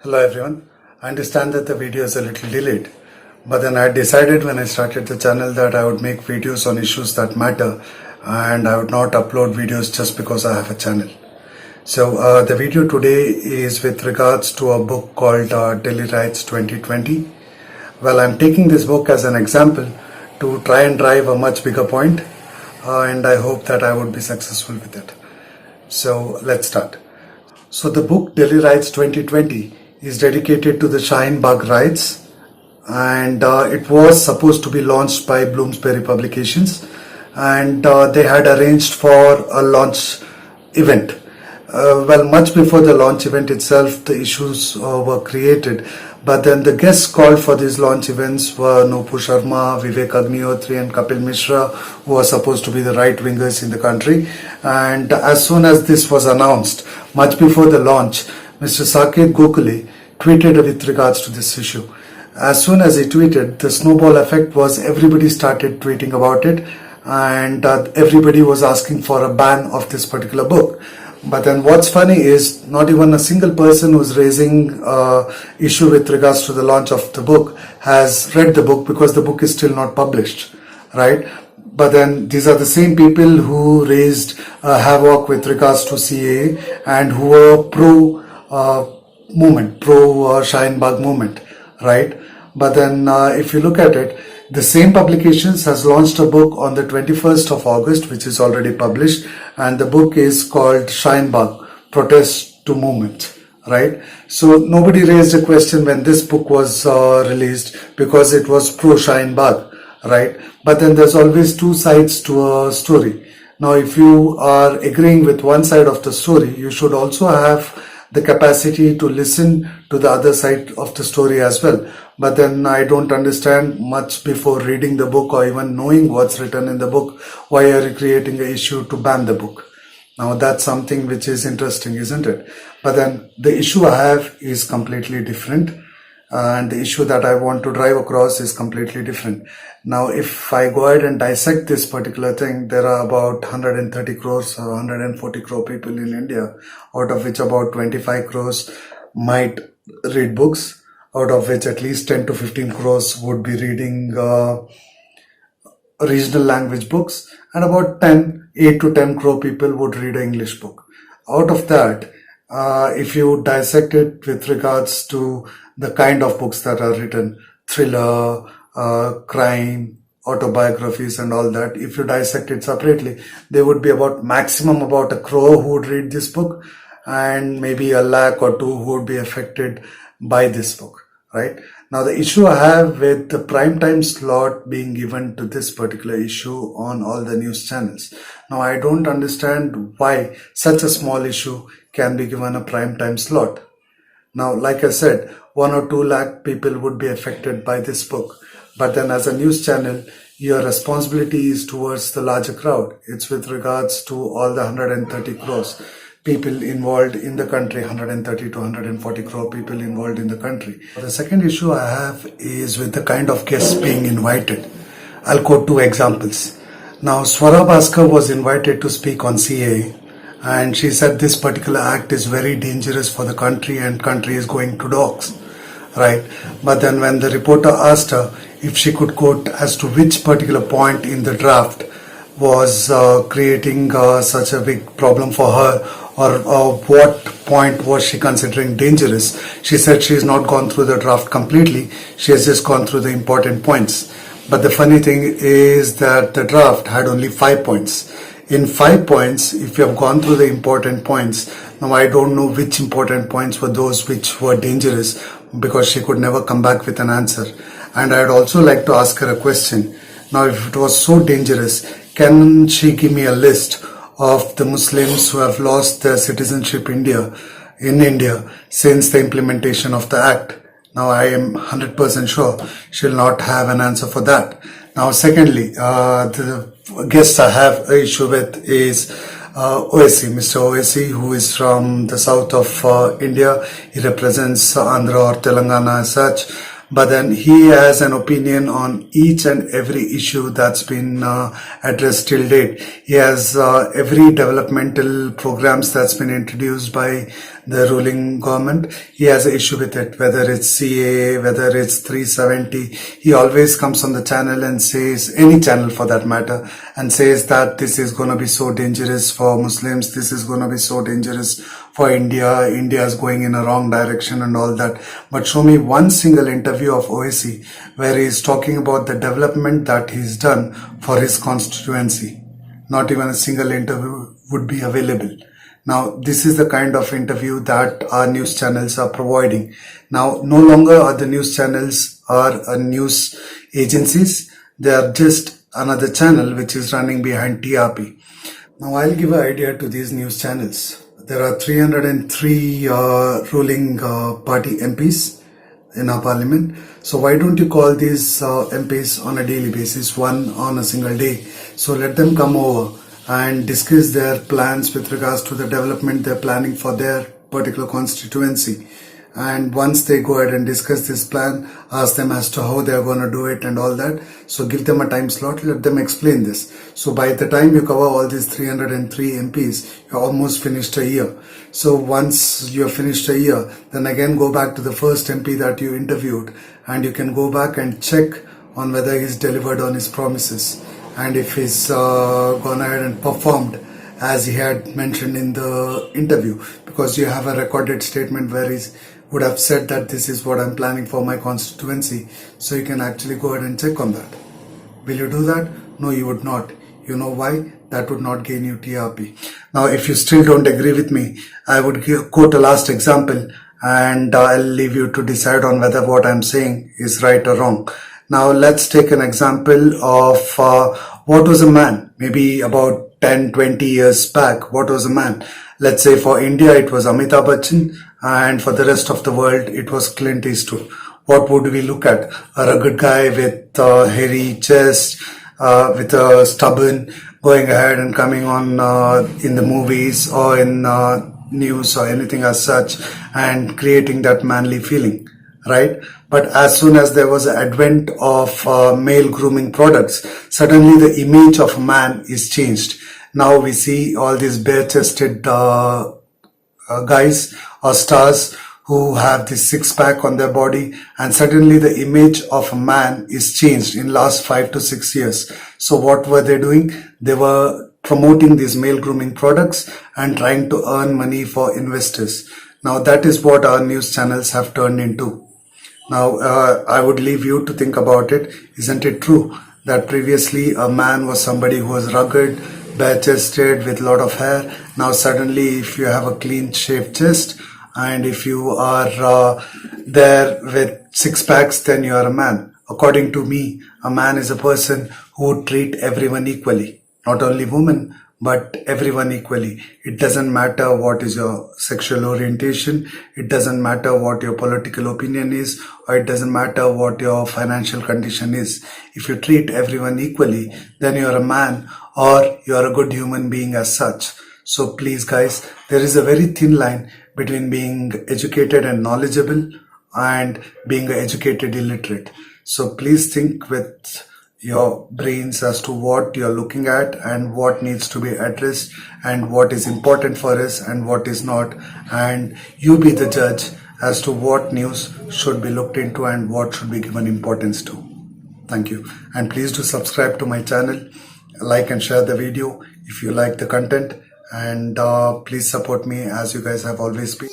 Hello everyone. I understand that the video is a little delayed, but then I decided when I started the channel that I would make videos on issues that matter and I would not upload videos just because I have a channel. So the video today is with regards to a book called Delhi Riots 2020. Well, I'm taking this book as an example to try and drive a much bigger point, and I hope that I would be successful with it. So let's start. So the book Delhi Riots 2020 is dedicated to the Shaheen Bagh riots, and it was supposed to be launched by Bloomsbury Publications, and they had arranged for a launch event. Well, much before the launch event itself, the issues were created, but then the guests called for these launch events were Nupu Sharma, Vivek Agnihotri and Kapil Mishra, who were supposed to be the right-wingers in the country. And as soon as this was announced, much before the launch, Mr. Saket Gokhale tweeted with regards to this issue. As soon as he tweeted, the snowball effect was everybody started tweeting about it, and everybody was asking for a ban of this particular book. But then what's funny is not even a single person who's raising issue with regards to the launch of the book has read the book, because the book is still not published, right? But then these are the same people who raised havoc with regards to CAA and who were pro Shaheen Bagh movement, right? But then if you look at it, the same publications has launched a book on the 21st of August, which is already published, and the book is called Shaheen Bagh, Protest to Movement, right? So nobody raised a question when this book was released, because it was pro Shaheen Bagh, right? But then there's always two sides to a story. Now, if you are agreeing with one side of the story, you should also have the capacity to listen to the other side of the story as well. But then I don't understand, much before reading the book or even knowing what's written in the book, why are you creating an issue to ban the book? Now that's something which is interesting, isn't it? But then the issue I have is completely different, and the issue that I want to drive across is completely different. Now, if I go ahead and dissect this particular thing, there are about 130 crores or 140 crore people in India, out of which about 25 crores might read books, out of which at least 10 to 15 crores would be reading regional language books, and about 8 to 10 crore people would read an English book. Out of that, if you dissect it with regards to the kind of books that are written, thriller, crime, autobiographies and all that, if you dissect it separately, there would be about maximum about 1 crore who would read this book, and maybe 1 lakh or 2 who would be affected by this book, right? Now, the issue I have with the prime time slot being given to this particular issue on all the news channels. Now, I don't understand why such a small issue can be given a prime time slot. Now, like I said, 1 or 2 lakh people would be affected by this book. But then as a news channel, your responsibility is towards the larger crowd. It's with regards to all the 130 crores people involved in the country, 130 to 140 crore people involved in the country. The second issue I have is with the kind of guests being invited. I'll quote 2 examples. Now, Swara Bhaskar was invited to speak on CAA, and she said this particular act is very dangerous for the country and country is going to dogs, right? But then when the reporter asked her if she could quote as to which particular point in the draft was creating such a big problem for her, or what point was she considering dangerous, she said she has not gone through the draft completely, she has just gone through the important points. But the funny thing is that the draft had only 5 points. In 5 points, if you have gone through the important points, now I don't know which important points were those which were dangerous, because she could never come back with an answer. And I'd also like to ask her a question. Now, if it was so dangerous, can she give me a list of the Muslims who have lost their citizenship in India since the implementation of the act? Now, I am 100% sure she'll not have an answer for that. Now, secondly, the guest I have an issue with is Owaisi, Mr. Owaisi, who is from the south of India. He represents Andhra or Telangana as such. but then he has an opinion on each and every issue that's been addressed till date. He has every developmental programs that's been introduced by the ruling government. He has an issue with it, whether it's CAA, whether it's 370. He always comes on the channel and says, any channel for that matter, and says that this is going to be so dangerous for Muslims, this is going to be so dangerous for India, India is going in a wrong direction and all that. But show me one single interview of OSC where he's talking about the development that he's done for his constituency. Not even a single interview would be available. Now, this is the kind of interview that our news channels are providing. Now, no longer are the news channels or news agencies. They are just another channel which is running behind TRP. Now, I'll give an idea to these news channels. There are 303 ruling party MPs in our parliament. So why don't you call these MPs on a daily basis, one on a single day? So let them come over and discuss their plans with regards to the development they're planning for their particular constituency. And once they go ahead and discuss this plan, ask them as to how they're going to do it and all that. So give them a time slot, let them explain this. So by the time you cover all these 303 MPs, you're almost finished a year. So once you're finished a year, then again go back to the first MP that you interviewed, and you can go back and check on whether he's delivered on his promises, and if he's gone ahead and performed as he had mentioned in the interview, because you have a recorded statement where he would have said that this is what I'm planning for my constituency. So you can actually go ahead and check on that. Will you do that? No, you would not. You know why? That would not gain you TRP. Now, if you still don't agree with me, I would quote a last example, and I'll leave you to decide on whether what I'm saying is right or wrong. Now, let's take an example of what was a man, maybe about 10, 20 years back. What was a man? Let's say for India, it was Amitabh Bachchan, and for the rest of the world, it was Clint Eastwood. What would we look at? A rugged guy with a hairy chest, with a stubborn, going ahead and coming on in the movies or in news or anything as such, and creating that manly feeling, right? But as soon as there was an advent of male grooming products, suddenly the image of a man is changed. Now we see all these bare-chested guys or stars who have this six-pack on their body, and suddenly the image of a man is changed in last 5 to 6 years. So what were they doing? They were promoting these male grooming products and trying to earn money for investors. Now that is what our news channels have turned into. Now I would leave you to think about it. Isn't it true that previously a man was somebody who was rugged, bare-chested with a lot of hair? Now suddenly, if you have a clean shaved chest and if you are there with six packs, then you are a man. According to me, a man is a person who would treat everyone equally, not only women, but everyone equally. It doesn't matter what is your sexual orientation, it doesn't matter what your political opinion is, or it doesn't matter what your financial condition is. If you treat everyone equally, then you're a man, or you're a good human being as such. So please guys, there is a very thin line between being educated and knowledgeable and being educated illiterate. So please think with your brains as to what you're looking at and what needs to be addressed and what is important for us and what is not, and you be the judge as to what news should be looked into and what should be given importance to. Thank you, and please do subscribe to my channel, like and share the video if you like the content, and please support me as you guys have always been.